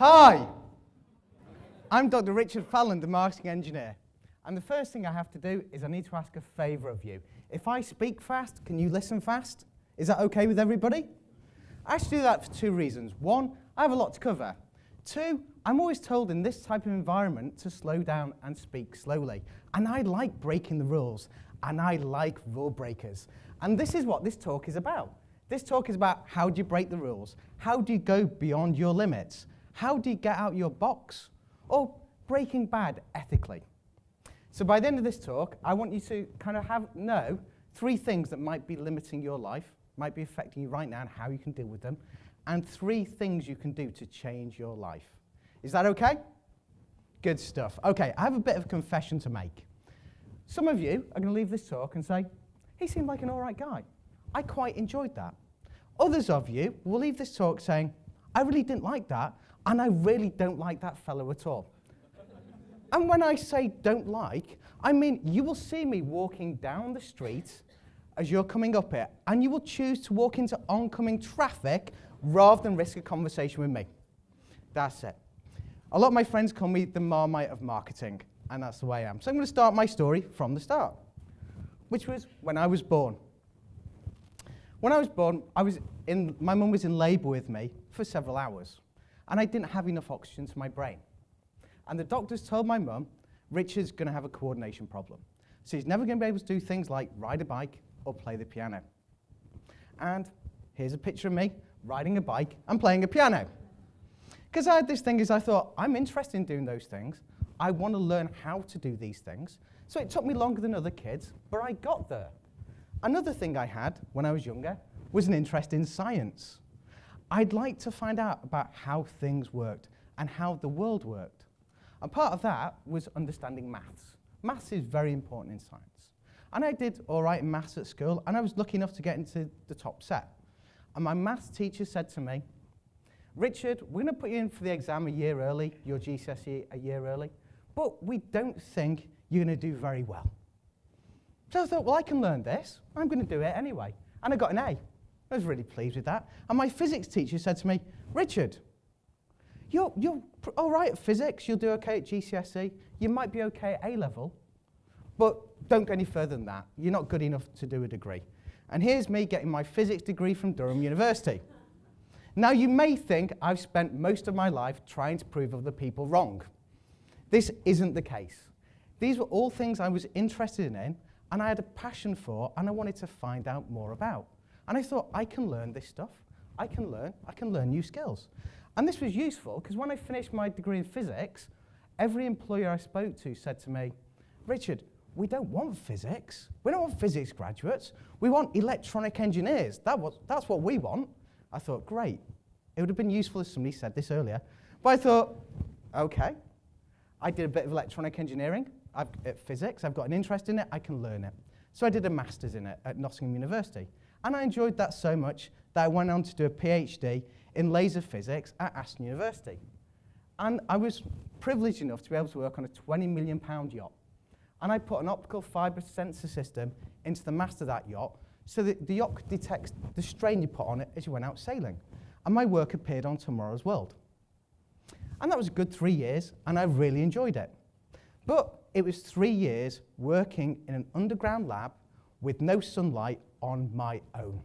Hi, I'm Dr. Richard Fallon, the marketing engineer. And the first thing I have to do is I need to ask a favor of you. If I speak fast, can you listen fast? Is that okay with everybody? I actually do that for two reasons. One, I have a lot to cover. Two, I'm always told in this type of environment to slow down and speak slowly. And I like breaking the rules, and I like rule breakers. And this is what this talk is about. This talk is about how do you break the rules? How do you go beyond your limits? How do you get out your box? Or breaking bad ethically. So by the end of this talk, I want you to kind of know three things that might be limiting your life, might be affecting you right now and how you can deal with them, and three things you can do to change your life. Is that okay? Good stuff. Okay, I have a bit of a confession to make. Some of you are going to leave this talk and say, he seemed like an all right guy. I quite enjoyed that. Others of you will leave this talk saying, I really didn't like that, and I really don't like that fellow at all. And when I say don't like, I mean you will see me walking down the street as you're coming up here, and you will choose to walk into oncoming traffic rather than risk a conversation with me. That's it. A lot of my friends call me the Marmite of marketing, and that's the way I am. So I'm going to start my story from the start, which was when I was born. When I was born, my mum was in labour with me for several hours, and I didn't have enough oxygen to my brain. And the doctors told my mum, Richard's going to have a coordination problem. So he's never going to be able to do things like ride a bike or play the piano. And here's a picture of me riding a bike and playing a piano. Because I had this thing is I thought, I'm interested in doing those things. I want to learn how to do these things. So it took me longer than other kids, but I got there. Another thing I had when I was younger was an interest in science. I'd like to find out about how things worked and how the world worked. And part of that was understanding maths. Maths is very important in science. And I did all right in maths at school, and I was lucky enough to get into the top set. And my maths teacher said to me, Richard, we're going to put you in for the exam a year early, your GCSE a year early, but we don't think you're going to do very well. So I thought, well, I can learn this. I'm going to do it anyway. And I got an A. I was really pleased with that. And my physics teacher said to me, Richard, you're all right at physics. You'll do OK at GCSE. You might be OK at A-level. But don't go any further than that. You're not good enough to do a degree. And here's me getting my physics degree from Durham University. Now, you may think I've spent most of my life trying to prove other people wrong. This isn't the case. These were all things I was interested in, and I had a passion for, and I wanted to find out more about. And I thought, I can learn this stuff. I can learn new skills. And this was useful, because when I finished my degree in physics, every employer I spoke to said to me, Richard, we don't want physics. We don't want physics graduates. We want electronic engineers. That's what we want. I thought, great. It would have been useful if somebody said this earlier. But I thought, OK. I did a bit of electronic engineering at physics. I've got an interest in it. I can learn it. So I did a master's in it at Nottingham University. And I enjoyed that so much that I went on to do a PhD in laser physics at Aston University. And I was privileged enough to be able to work on a £20 million yacht. And I put an optical fibre sensor system into the mast of that yacht so that the yacht could detect the strain you put on it as you went out sailing. And my work appeared on Tomorrow's World. And that was a good 3 years, and I really enjoyed it. But it was 3 years working in an underground lab with no sunlight on my own.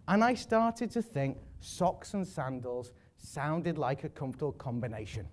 And I started to think socks and sandals sounded like a comfortable combination.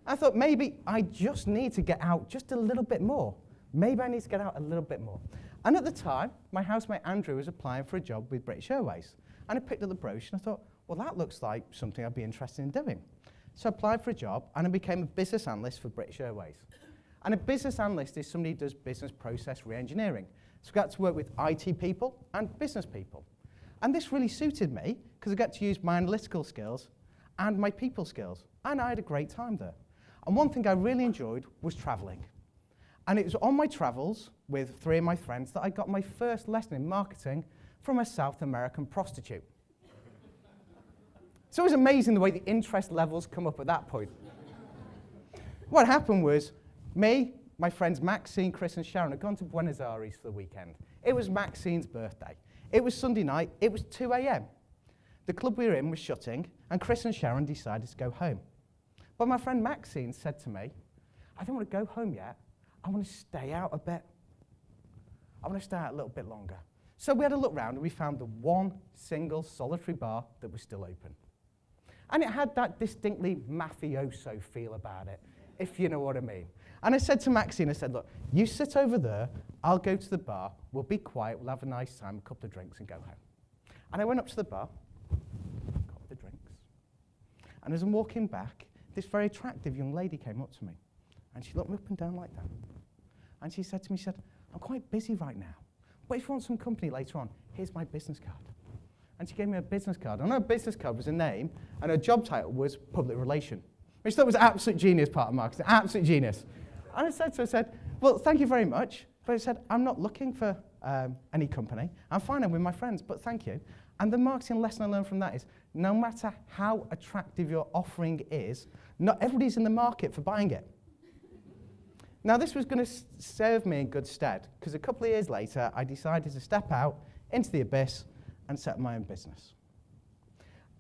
I thought maybe I just need to get out just a little bit more. Maybe I need to get out a little bit more. And at the time, my housemate Andrew was applying for a job with British Airways. And I picked up the brochure and I thought, well, that looks like something I'd be interested in doing. So I applied for a job and I became a business analyst for British Airways. And a business analyst is somebody who does business process re-engineering. So I got to work with IT people and business people. And this really suited me because I got to use my analytical skills and my people skills. And I had a great time there. And one thing I really enjoyed was traveling. And it was on my travels with 3 of my friends that I got my first lesson in marketing from a South American prostitute. So it was amazing the way the interest levels come up at that point. What happened was, me, my friends Maxine, Chris and Sharon had gone to Buenos Aires for the weekend. It was Maxine's birthday. It was Sunday night. It was 2 a.m. The club we were in was shutting, and Chris and Sharon decided to go home. But my friend Maxine said to me, I don't want to go home yet. I want to stay out a bit. I want to stay out a little bit longer. So we had a look round, and we found the one single solitary bar that was still open. And it had that distinctly mafioso feel about it, if you know what I mean. And I said to Maxine, I said, look, you sit over there, I'll go to the bar, we'll be quiet, we'll have a nice time, a couple of drinks, and go home. And I went up to the bar, got the drinks, and as I'm walking back, this very attractive young lady came up to me, and she looked me up and down like that. And she said to me, she said, I'm quite busy right now, but if you want some company later on, here's my business card. And she gave me a business card. And her business card was a name, and her job title was public relation, which I thought was absolute genius part of marketing, absolute genius. And I said to her, I said, well, thank you very much. But I said, I'm not looking for any company. I'm fine, I'm with my friends, but thank you. And the marketing lesson I learned from that is, no matter how attractive your offering is, not everybody's in the market for buying it. Now, this was going to serve me in good stead, because a couple of years later, I decided to step out into the abyss and set up my own business.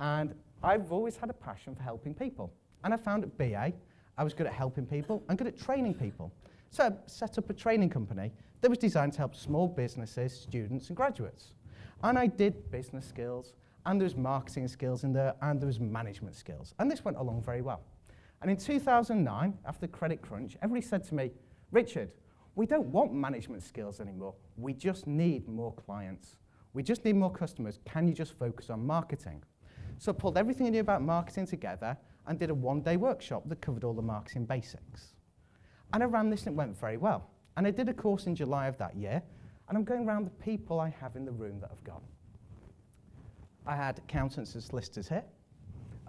And I've always had a passion for helping people. And I found at BA, I was good at helping people and good at training people. So I set up a training company that was designed to help small businesses, students, and graduates. And I did business skills, and there was marketing skills in there, and there was management skills. And this went along very well. And in 2009, after the credit crunch, everybody said to me, Richard, we don't want management skills anymore. We just need more clients. We just need more customers. Can you just focus on marketing? So I pulled everything I knew about marketing together and did a one-day workshop that covered all the marketing basics. And I ran this and it went very well. And I did a course in July of that year, and I'm going around the people I have in the room that have gone. I had accountants and solicitors here.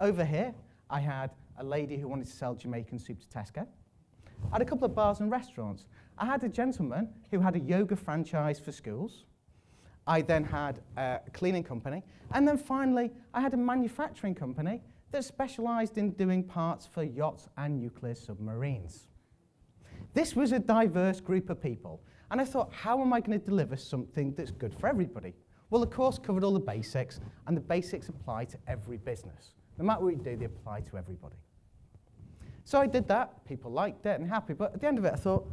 Over here, I had a lady who wanted to sell Jamaican soup to Tesco. I had a couple of bars and restaurants. I had a gentleman who had a yoga franchise for schools. I then had a cleaning company. And then finally, I had a manufacturing company that specialized in doing parts for yachts and nuclear submarines. This was a diverse group of people. And I thought, how am I going to deliver something that's good for everybody? Well, the course covered all the basics, and the basics apply to every business. No matter what you do, they apply to everybody. So I did that. People liked it and happy. But at the end of it, I thought,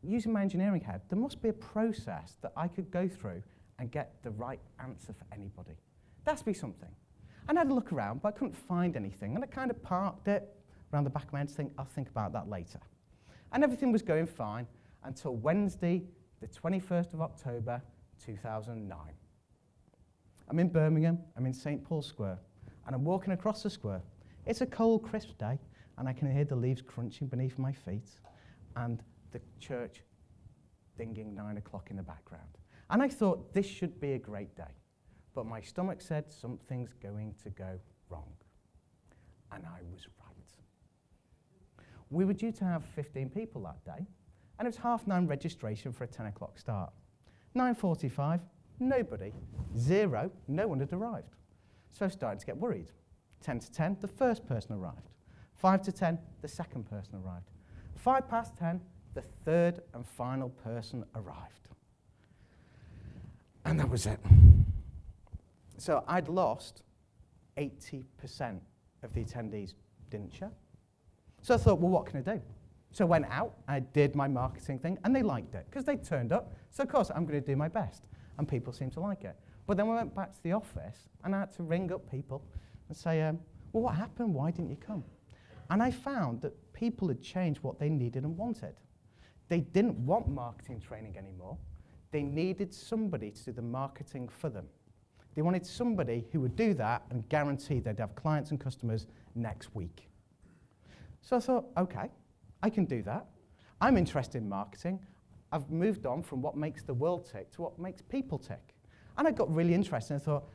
using my engineering head, there must be a process that I could go through and get the right answer for anybody. There has to be something. And I had a look around, but I couldn't find anything. And I kind of parked it around the back of my head to think, I'll think about that later. And everything was going fine until Wednesday, the 21st of October, 2009. I'm in Birmingham. I'm in St. Paul's Square. And I'm walking across the square. It's a cold, crisp day, and I can hear the leaves crunching beneath my feet and the church dinging 9 o'clock in the background. And I thought, this should be a great day. But my stomach said, something's going to go wrong. And I was right. We were due to have 15 people that day, and it was 9:30 registration for a 10 o'clock start. 9:45, nobody. 0, no one had arrived. So I started to get worried. 10 to 10, the first person arrived. 5 to 10, the second person arrived. 5 past 10, the third and final person arrived. And that was it. So I'd lost 80% of the attendees didn't show. So I thought, well, what can I do? So I went out, I did my marketing thing, and they liked it, because they turned up. So of course, I'm going to do my best. And people seemed to like it. But then we went back to the office, and I had to ring up people and say, well, what happened? Why didn't you come? And I found that people had changed what they needed and wanted. They didn't want marketing training anymore. They needed somebody to do the marketing for them. They wanted somebody who would do that and guarantee they'd have clients and customers next week. So I thought, okay, I can do that. I'm interested in marketing. I've moved on from what makes the world tick to what makes people tick. And I got really interested and thought,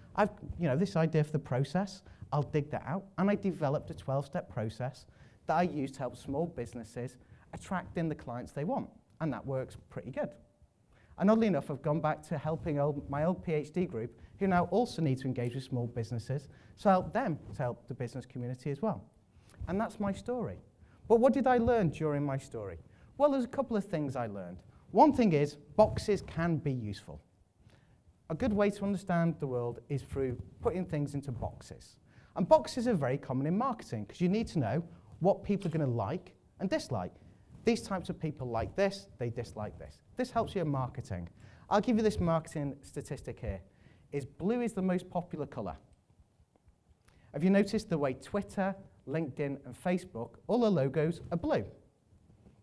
this idea for the process, I'll dig that out. And I developed a 12-step process that I use to help small businesses attract in the clients they want. And that works pretty good. And oddly enough, I've gone back to helping my old PhD group, who now also need to engage with small businesses, so I help them to help the business community as well. And that's my story. But what did I learn during my story? Well, there's a couple of things I learned. One thing is, boxes can be useful. a good way to understand the world is through putting things into boxes. And boxes are very common in marketing because you need to know what people are going to like and dislike. These types of people like this, they dislike this. This helps you in marketing. I'll give you this marketing statistic here. Blue is the most popular colour. Have you noticed the way Twitter, LinkedIn and Facebook, all the logos are blue?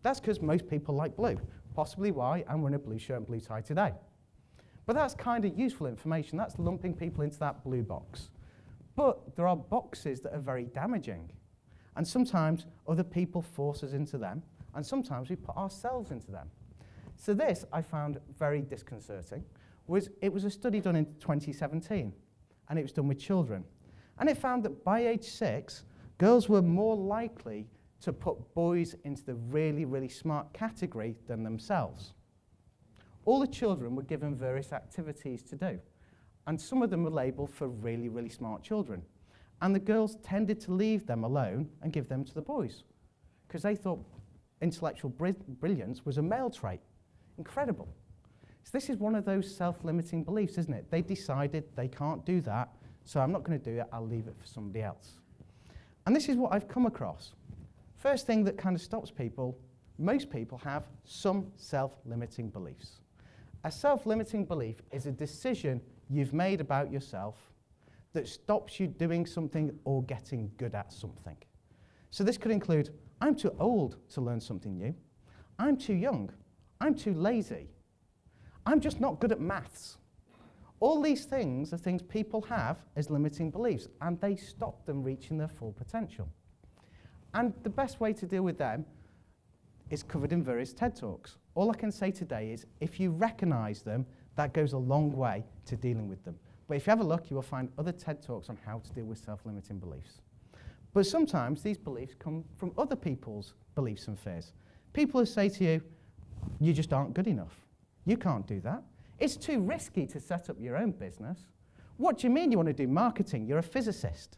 That's because most people like blue. Possibly why I'm wearing a blue shirt and blue tie today. But that's kind of useful information. That's lumping people into that blue box. But there are boxes that are very damaging. And sometimes other people force us into them, and sometimes we put ourselves into them. So this I found very disconcerting. It was a study done in 2017, and it was done with children. And it found that by age 6, girls were more likely to put boys into the really, really smart category than themselves. All the children were given various activities to do, and some of them were labelled for really, really smart children. And the girls tended to leave them alone and give them to the boys, because they thought intellectual brilliance was a male trait. Incredible. So this is one of those self-limiting beliefs, isn't it? They decided they can't do that, so I'm not going to do it, I'll leave it for somebody else. And this is what I've come across. First thing that kind of stops people, most people have some self-limiting beliefs. A self-limiting belief is a decision you've made about yourself that stops you doing something or getting good at something. So this could include, I'm too old to learn something new. I'm too young. I'm too lazy. I'm just not good at maths. All these things are things people have as limiting beliefs, and they stop them reaching their full potential. And the best way to deal with them is covered in various TED Talks. All I can say today is, if you recognize them, that goes a long way to dealing with them. But if you have a look, you will find other TED Talks on how to deal with self-limiting beliefs. But sometimes these beliefs come from other people's beliefs and fears. People who say to you, you just aren't good enough. You can't do that. It's too risky to set up your own business. What do you mean you want to do marketing? You're a physicist.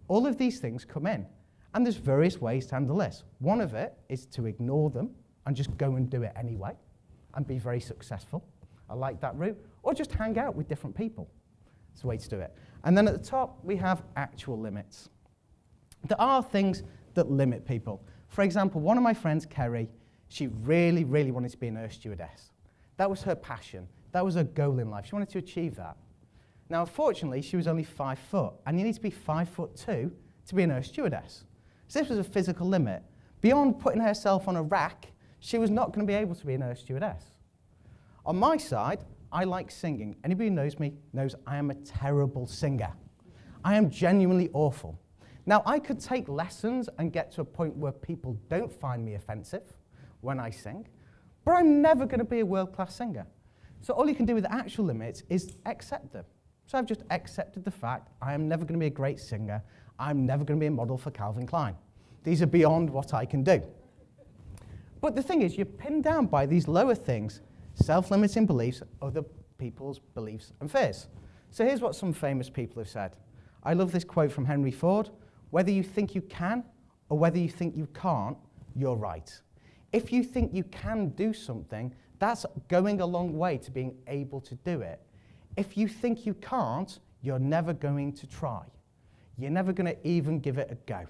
All of these things come in. And there's various ways to handle this. One of it is to ignore them and just go and do it anyway and be very successful. I like that route. Or just hang out with different people. It's a way to do it. And then at the top, we have actual limits. There are things that limit people. For example, one of my friends, Kerry, she really, really wanted to be an air stewardess. That was her passion. That was her goal in life. She wanted to achieve that. Now, unfortunately, she was only 5 foot, and you need to be 5'2" to be an air stewardess. So this was a physical limit. Beyond putting herself on a rack, she was not going to be able to be an air stewardess. On my side, I like singing. Anybody who knows me knows I am a terrible singer. I am genuinely awful. Now, I could take lessons and get to a point where people don't find me offensive when I sing, but I'm never going to be a world-class singer. So all you can do with the actual limits is accept them. So I've just accepted the fact I am never going to be a great singer. I'm never going to be a model for Calvin Klein. These are beyond what I can do. But the thing is, you're pinned down by these lower things, self-limiting beliefs, other people's beliefs and fears. So here's what some famous people have said. I love this quote from Henry Ford. Whether you think you can or whether you think you can't, you're right. If you think you can do something, that's going a long way to being able to do it. If you think you can't, you're never going to try. You're never going to even give it a go.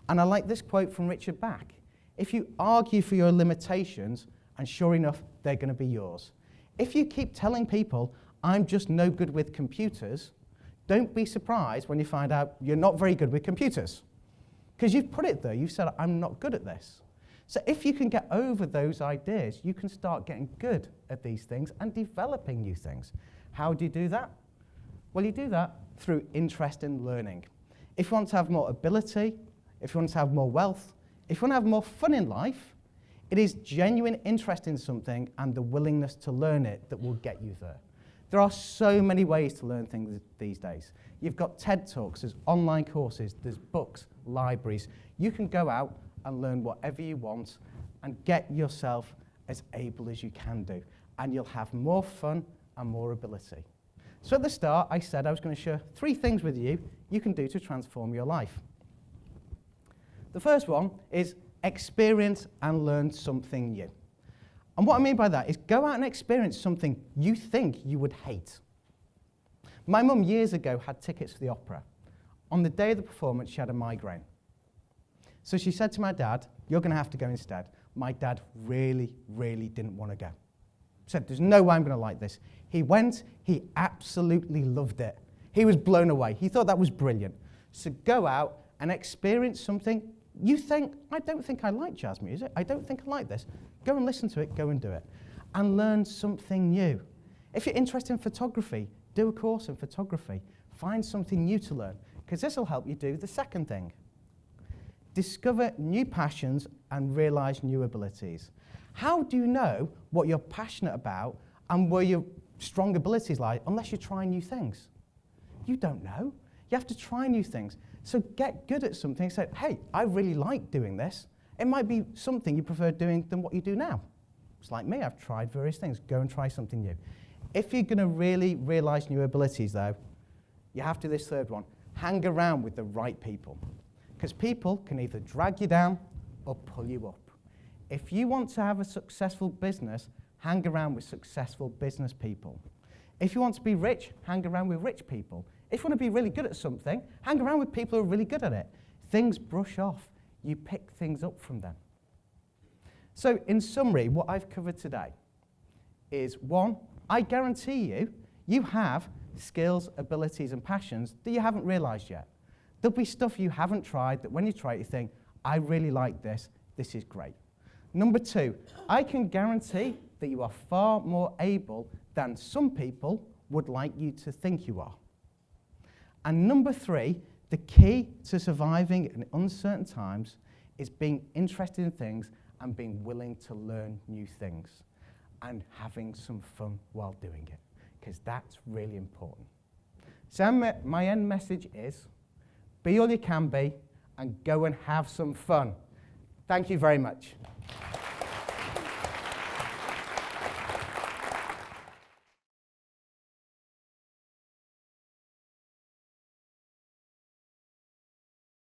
And I like this quote from Richard Bach. If you argue for your limitations, and sure enough, they're going to be yours. If you keep telling people, I'm just no good with computers, don't be surprised when you find out you're not very good with computers. Because you've put it there, you've said, I'm not good at this. So if you can get over those ideas, you can start getting good at these things and developing new things. How do you do that? Well, you do that through interest in learning. If you want to have more ability, if you want to have more wealth, if you want to have more fun in life, it is genuine interest in something and the willingness to learn it that will get you there. There are so many ways to learn things these days. You've got TED Talks, there's online courses, there's books, libraries. You can go out and learn whatever you want and get yourself as able as you can do. And you'll have more fun and more ability. So at the start, I said I was going to share 3 things with you can do to transform your life. The first one is experience and learn something new. And what I mean by that is go out and experience something you think you would hate. My mum years ago had tickets for the opera. On the day of the performance, she had a migraine. So she said to my dad, "You're going to have to go instead." My dad really, really didn't want to go. Said, "There's no way I'm going to like this." He went, he absolutely loved it. He was blown away. He thought that was brilliant. So go out and experience something. You think, "I don't think I like jazz music. I don't think I like this." Go and listen to it, go and do it. And learn something new. If you're interested in photography, do a course in photography. Find something new to learn, because this will help you do the second thing. Discover new passions and realize new abilities. How do you know what you're passionate about and where your strong abilities lie unless you try new things? You don't know. You have to try new things. So get good at something and say, "Hey, I really like doing this." It might be something you prefer doing than what you do now. It's like me, I've tried various things. Go and try something new. If you're going to really realize new abilities, though, you have to do this third one. Hang around with the right people. Because people can either drag you down or pull you up. If you want to have a successful business, hang around with successful business people. If you want to be rich, hang around with rich people. If you want to be really good at something, hang around with people who are really good at it. Things brush off. You pick things up from them. So in summary, what I've covered today is, one, I guarantee you have skills, abilities, and passions that you haven't realized yet. There'll be stuff you haven't tried that when you try it, you think, "I really like this. This is great." Number two, I can guarantee that you are far more able than some people would like you to think you are. And number three, the key to surviving in uncertain times is being interested in things and being willing to learn new things and having some fun while doing it, because that's really important. So my end message is, be all you can be and go and have some fun. Thank you very much.